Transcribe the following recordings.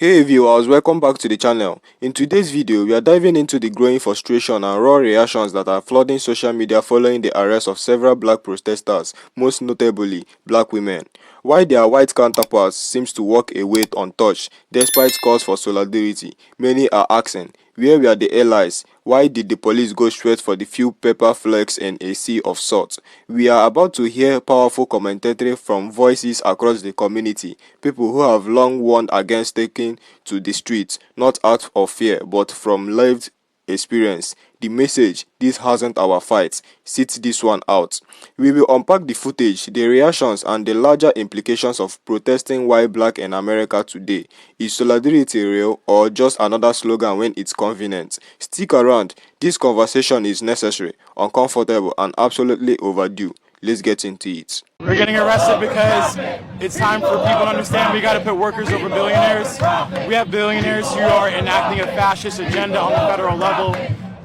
Hey viewers, welcome back to the channel. In today's video, we are diving into the growing frustration and raw reactions that are flooding social media following the arrest of several black protesters, most notably black women. Why their white counterparts seems to walk away untouched despite calls for solidarity, many are asking, where were the allies? Why did the police go straight for the few pepper flakes in a sea of salt? We are about to hear powerful commentary from voices across the community, people who have long warned against taking to the streets, not out of fear, but from lived experience. The message, this hasn't our fight, sit this one out. We will unpack the footage, the reactions and the larger implications of protesting while black in America today. Is solidarity real or just another slogan when it's convenient? Stick around, this conversation is necessary, uncomfortable and absolutely overdue. Let's get into it. We're getting arrested because it's time for people to understand we got to put workers over billionaires. We have billionaires who are enacting a fascist agenda on the federal level,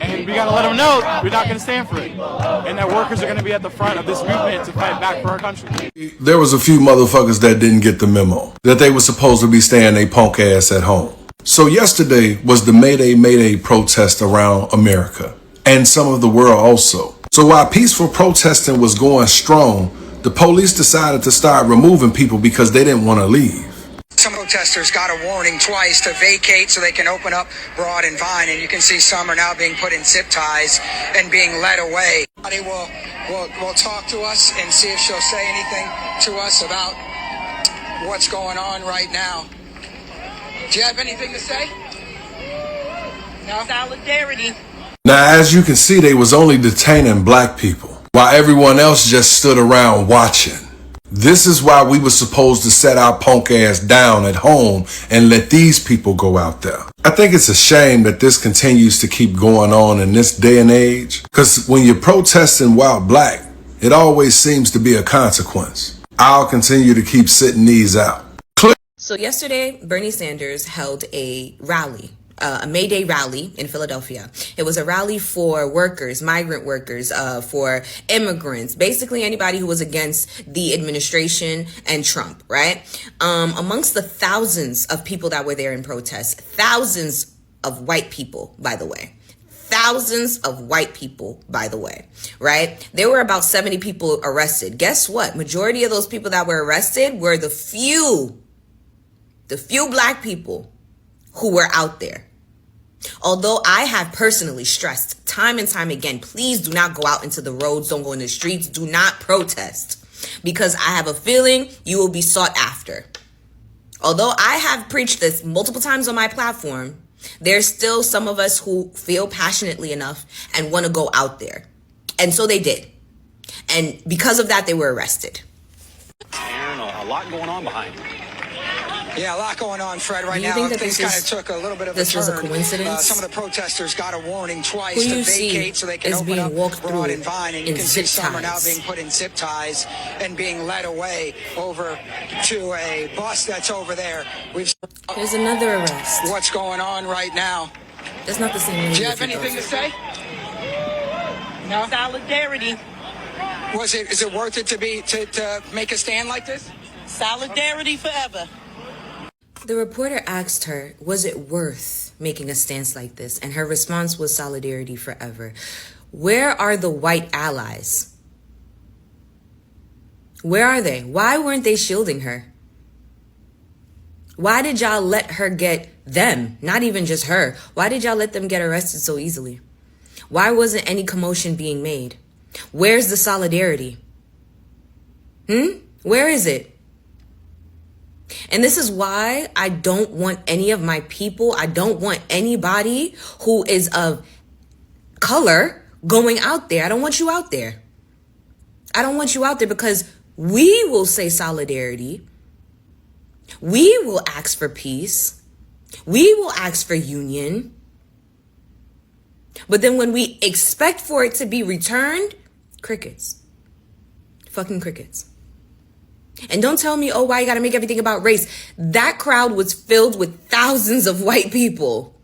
and we got to let them know we're not going to stand for it, and that workers are going to be at the front of this movement to fight back for our country. There was a few motherfuckers that didn't get the memo, that they were supposed to be staying their punk ass at home. So yesterday was the Mayday Mayday protest around America, and some of the world also. So while peaceful protesting was going strong, the police decided to start removing people because they didn't want to leave. Some protesters got a warning twice to vacate so they can open up Broad and Vine, and you can see some are now being put in zip ties and being led away. They will talk to us and see if she'll say anything to us about what's going on right now. Do you have anything to say? No? Solidarity. Now, as you can see, they was only detaining black people, while everyone else just stood around watching. This is why we were supposed to set our punk ass down at home and let these people go out there. I think it's a shame that this continues to keep going on in this day and age, because when you're protesting while black, it always seems to be a consequence. I'll continue to keep sitting these out. So yesterday, Bernie Sanders held a rally. A May Day rally in Philadelphia. It was a rally for workers, migrant workers, for immigrants, basically anybody who was against the administration and Trump, right? Amongst the thousands of people that were there in protest, thousands of white people, by the way. Thousands of white people, by the way, right? There were about 70 people arrested. Guess what? Majority of those people that were arrested were the few black people who were out there. Although I have personally stressed time and time again, please do not go out into the roads, don't go in the streets, do not protest, because I have a feeling you will be sought after. Although I have preached this multiple times on my platform, there's still some of us who feel passionately enough and want to go out there. And so they did. And because of that, they were arrested. Aaron, a lot going on behind you. Yeah, a lot going on, Fred, right now. Do you think that Things kind of took a little bit of a turn. this was a coincidence? Some of the protesters got a warning twice Who to you see vacate so they can is open being up walked Broad through and Vine, and you in can see zip some are now ties. being put in zip ties and being led away over to a bus that's over there. There's another arrest. What's going on right now? That's not the same lady. Do you have anything to say? No? Solidarity. Is it worth it to make a stand like this? Solidarity forever. The reporter asked her, was it worth making a stance like this? And her response was solidarity forever. Where are the white allies? Where are they? Why weren't they shielding her? Why did y'all let her get them? Not even just her. Why did y'all let them get arrested so easily? Why wasn't any commotion being made? Where's the solidarity? Where is it? And this is why I don't want any of my people, I don't want anybody who is of color going out there. I don't want you out there. I don't want you out there because we will say solidarity. We will ask for peace. We will ask for union. But then when we expect for it to be returned, crickets. Fucking crickets. And don't tell me, oh, why you gotta make everything about race. That crowd was filled with thousands of white people.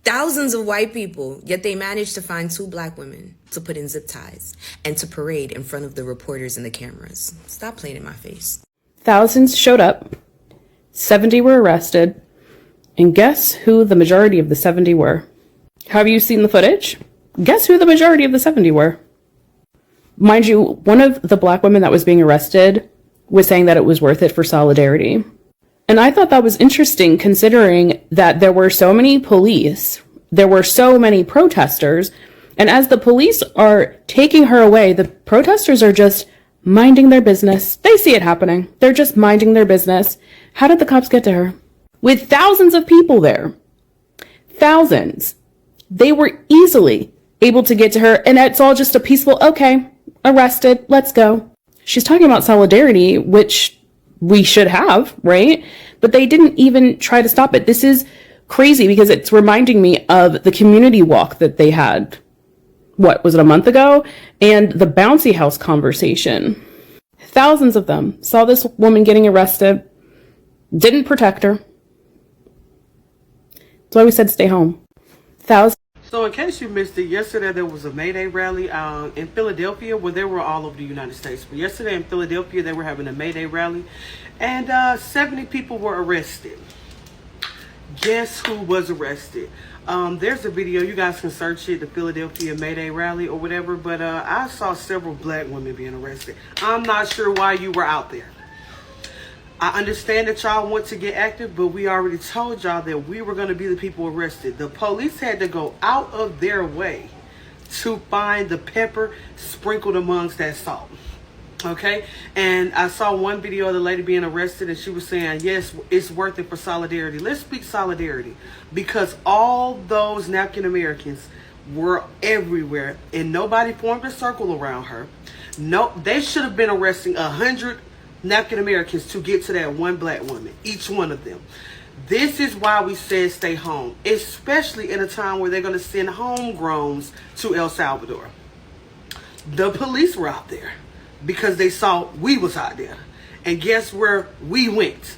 Thousands of white people. Yet they managed to find 2 black women to put in zip ties and to parade in front of the reporters and the cameras. Stop playing in my face. Thousands showed up. 70 were arrested. And guess who the majority of the 70 were? Have you seen the footage? Guess who the majority of the 70 were? Mind you, one of the black women that was being arrested was saying that it was worth it for solidarity. And I thought that was interesting considering that there were so many police, there were so many protesters, and as the police are taking her away, the protesters are just minding their business. They see it happening. They're just minding their business. How did the cops get to her? With thousands of people there. Thousands. They were easily able to get to her, and it's all just a peaceful, okay, arrested, let's go. She's talking about solidarity, which we should have, right? But they didn't even try to stop it. This is crazy because it's reminding me of the community walk that they had. What was it, a month ago? And the bouncy house conversation. Thousands of them saw this woman getting arrested, didn't protect her. That's why we said stay home. Thousands. So in case you missed it, yesterday there was a May Day rally in Philadelphia. Well, they were all over the United States. But yesterday in Philadelphia, they were having a May Day rally. And 70 people were arrested. Guess who was arrested? There's a video. You guys can search it, the Philadelphia May Day rally or whatever. But I saw several black women being arrested. I'm not sure why you were out there. I understand that y'all want to get active, but we already told y'all that we were going to be the people arrested. The police had to go out of their way to find the pepper sprinkled amongst that salt. Okay? And I saw one video of the lady being arrested, and she was saying, yes, it's worth it for solidarity. Let's speak solidarity, because all those African Americans were everywhere, and nobody formed a circle around her. No, they should have been arresting 100 African Americans to get to that one black woman, each one of them. This is why we said stay home, especially in a time where they're going to send homegrowns to El Salvador. The police were out there because they saw we was out there. And guess where we went?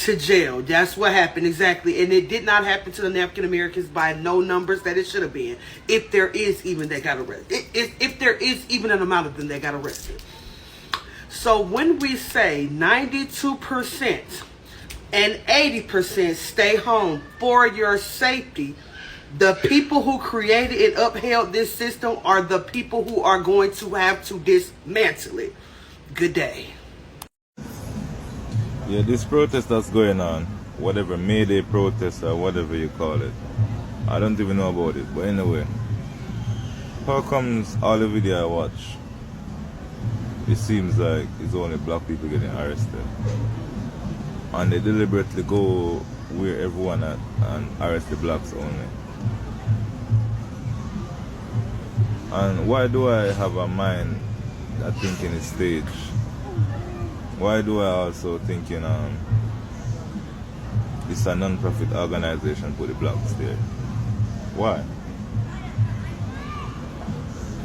To jail. That's what happened exactly. And it did not happen to the African Americans by no numbers that it should have been. If there is even they got arrested. If there is even an amount of them that got arrested. So when we say 92% and 80% stay home for your safety, the people who created and upheld this system are the people who are going to have to dismantle it. Good day. Yeah, this protest that's going on, whatever May Day protest or whatever you call it, I don't even know about it. But anyway, how comes all the video I watch, it seems like it's only black people getting arrested, and they deliberately go where everyone at and arrest the blacks only? And why do I have a mind that thinking is staged? Why do I also thinking it's a non-profit organization for the blacks there? Why?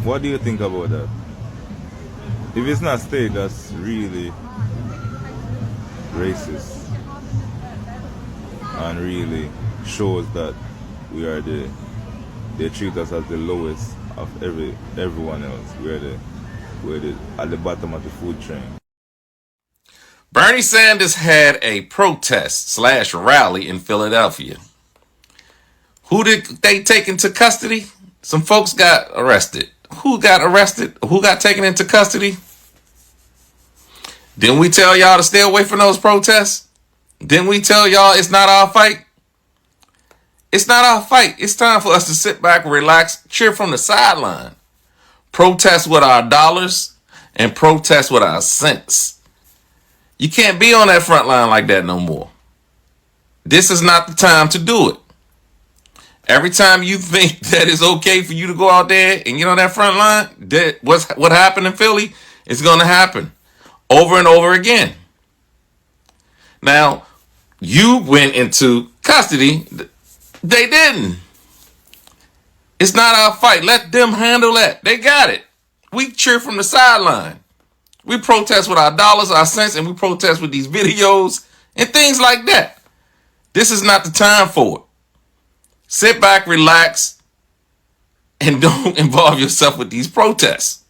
What do you think about that? If it's not staged, that's really racist and really shows that we are they treat us as the lowest of everyone else. We're at the bottom of the food train. Bernie Sanders had a protest/rally in Philadelphia. Who did they take into custody? Some folks got arrested. Who got arrested? Who got taken into custody? Didn't we tell y'all to stay away from those protests? Didn't we tell y'all it's not our fight? It's not our fight. It's time for us to sit back, relax, cheer from the sideline. Protest with our dollars and protest with our cents. You can't be on that front line like that no more. This is not the time to do it. Every time you think that it's okay for you to go out there and get on that front line, what happened in Philly is going to happen over and over again. Now, you went into custody. They didn't. It's not our fight. Let them handle that. They got it. We cheer from the sideline. We protest with our dollars, our cents, and we protest with these videos and things like that. This is not the time for it. Sit back, relax, and don't involve yourself with these protests.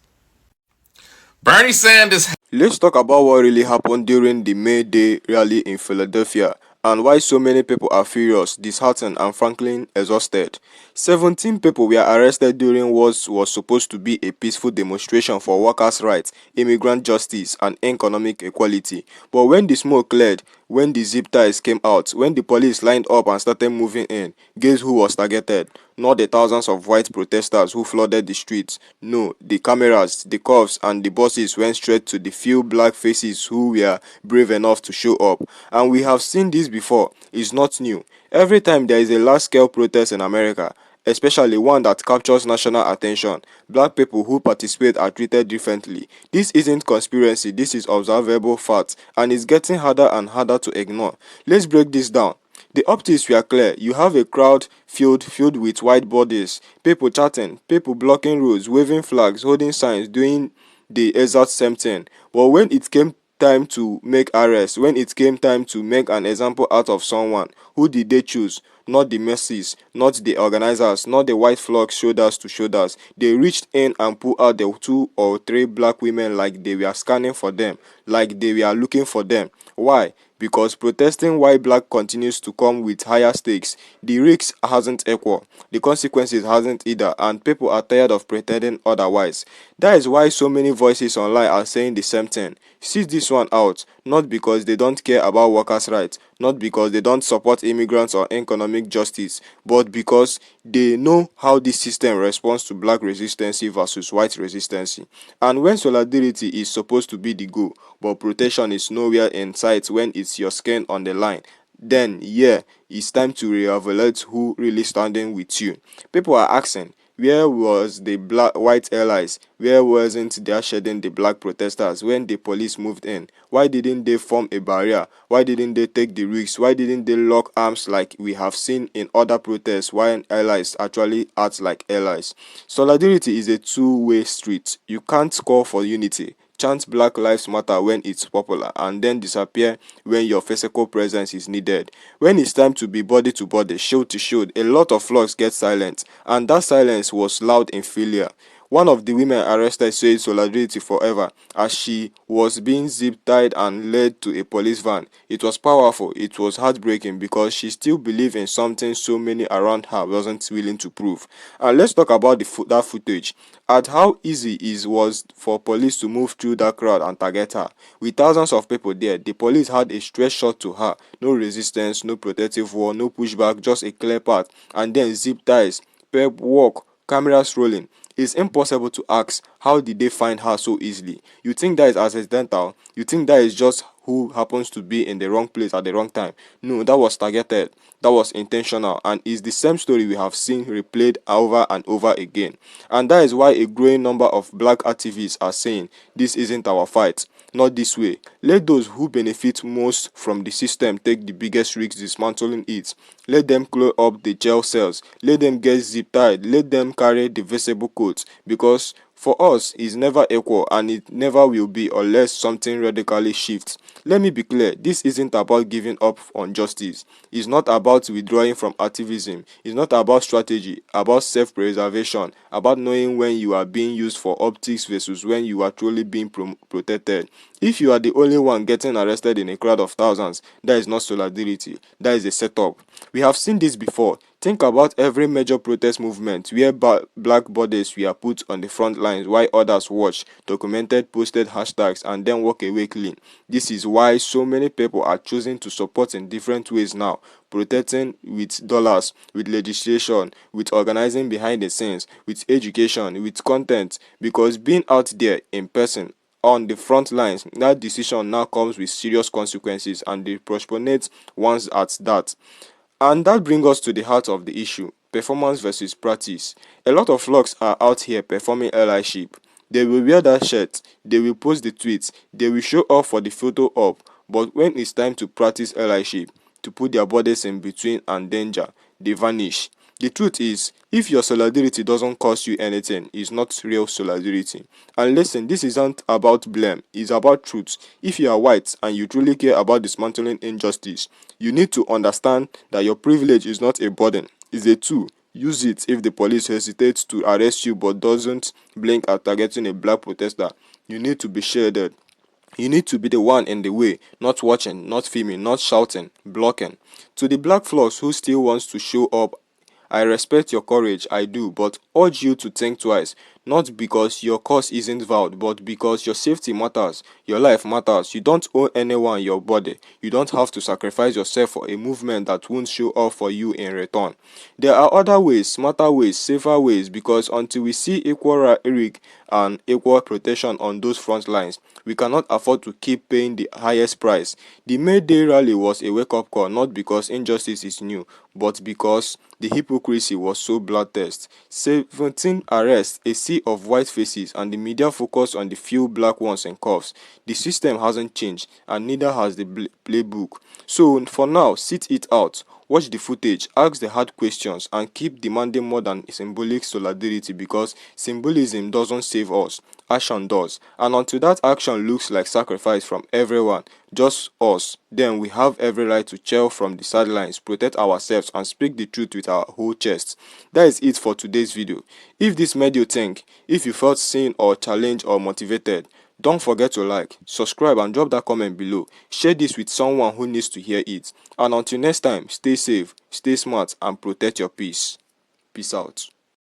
Bernie Sanders. Let's talk about what really happened during the May Day rally in Philadelphia and why so many people are furious, disheartened, and frankly exhausted. 17 people were arrested during what was supposed to be a peaceful demonstration for workers' rights, immigrant justice, and economic equality. But when the smoke cleared, when the zip ties came out, when the police lined up and started moving in, guess who was targeted? Not the thousands of white protesters who flooded the streets. No, the cameras, the cuffs, and the buses went straight to the few black faces who were brave enough to show up. And we have seen this before. It's not new. Every time there is a large-scale protest in America, especially one that captures national attention, black people who participate are treated differently. This isn't conspiracy, this is observable fact, and it's getting harder and harder to ignore. Let's break this down. The optics were clear. You have a crowd filled with white bodies, people chatting, people blocking roads, waving flags, holding signs, doing the exact same thing. But when it came time to make arrests, when it came time to make an example out of someone, who did they choose? Not the masses, not the organizers, not the white flag shoulders to shoulders. They reached in and pulled out the 2 or 3 black women like they were scanning for them, like they were looking for them. Why? Because protesting while black continues to come with higher stakes. The risk hasn't equal, the consequences hasn't either, and people are tired of pretending otherwise. That is why so many voices online are saying the same thing. See this one out, not because they don't care about workers' rights, not because they don't support immigrants or economic justice, but because they know how this system responds to black resistance versus white resistance. And when solidarity is supposed to be the goal, but protection is nowhere in sight when it's your skin on the line, then yeah, it's time to reevaluate who really standing with you. People are asking, where was the black white allies? Where wasn't there shedding the black protesters when the police moved in? Why didn't they form a barrier? Why didn't they take the risks? Why didn't they lock arms like we have seen in other protests when allies actually act like allies? Solidarity is a two-way street. You can't call for unity, chant Black Lives Matter when it's popular, and then disappear when your physical presence is needed. When it's time to be body to body, shield to shield, a lot of flocks get silent, and that silence was loud in failure. One of the women arrested said solidarity forever as she was being zip-tied and led to a police van. It was powerful, it was heartbreaking because she still believed in something so many around her wasn't willing to prove. And let's talk about that footage. At how easy it was for police to move through that crowd and target her. With thousands of people there, the police had a straight shot to her. No resistance, no protective wall, no pushback, just a clear path. And then zip ties, pep walk, cameras rolling. It's impossible to ask, how did they find her so easily? You think that is accidental? You think that is just who happens to be in the wrong place at the wrong time? No, that was targeted. That was intentional, and it's the same story we have seen replayed over and over again. And that is why a growing number of black activists are saying, this isn't our fight. Not this way. Let those who benefit most from the system take the biggest risks dismantling it. Let them close up the jail cells. Let them get zip tied. Let them carry the visible coats. Because for us, it's never equal and it never will be unless something radically shifts. Let me be clear, this isn't about giving up on justice. It's not about withdrawing from activism. It's not about strategy, about self-preservation, about knowing when you are being used for optics versus when you are truly being protected. If you are the only one getting arrested in a crowd of thousands, that is not solidarity, that is a setup. We have seen this before. Think about every major protest movement where black bodies were put on the front lines while others watched, documented, posted hashtags, and then walk away clean. This is why so many people are choosing to support in different ways now, protecting with dollars, with legislation, with organizing behind the scenes, with education, with content, because being out there in person on the front lines, that decision now comes with serious consequences and the proportionate ones at that. And that brings us to the heart of the issue, performance versus practice. A lot of flocks are out here performing allyship. They will wear that shirt, they will post the tweets, they will show up for the photo op, but when it's time to practice allyship, to put their bodies in between and danger, they vanish. The truth is, if your solidarity doesn't cost you anything, it's not real solidarity. And listen, this isn't about blame, it's about truth. If you are white and you truly care about dismantling injustice, you need to understand that your privilege is not a burden, it's a tool. Use it if the police hesitates to arrest you but doesn't blink at targeting a black protester. You need to be shielded. You need to be the one in the way, not watching, not filming, not shouting, blocking. To the black floss who still wants to show up, I respect your courage, I do, but urge you to think twice, not because your cause isn't valid, but because your safety matters, your life matters. You don't owe anyone your body. You don't have to sacrifice yourself for a movement that won't show up for you in return. There are other ways, smarter ways, safer ways, because until we see equal rig and equal protection on those front lines, we cannot afford to keep paying the highest price. The May Day rally was a wake-up call, not because injustice is new, but because the hypocrisy was so bloodthirst. 17 arrests, a sea of white faces, and the media focus on the few black ones in cuffs. The system hasn't changed, and neither has the playbook. So for now, sit it out. Watch the footage, ask the hard questions, and keep demanding more than symbolic solidarity, because symbolism doesn't save us, action does. And until that action looks like sacrifice from everyone, just us, then we have every right to cheer from the sidelines, protect ourselves, and speak the truth with our whole chests. That is it for today's video. If this made you think, if you felt seen or challenged or motivated, don't forget to like, subscribe, and drop that comment below. Share this with someone who needs to hear it. And until next time, stay safe, stay smart, and protect your peace. Peace out.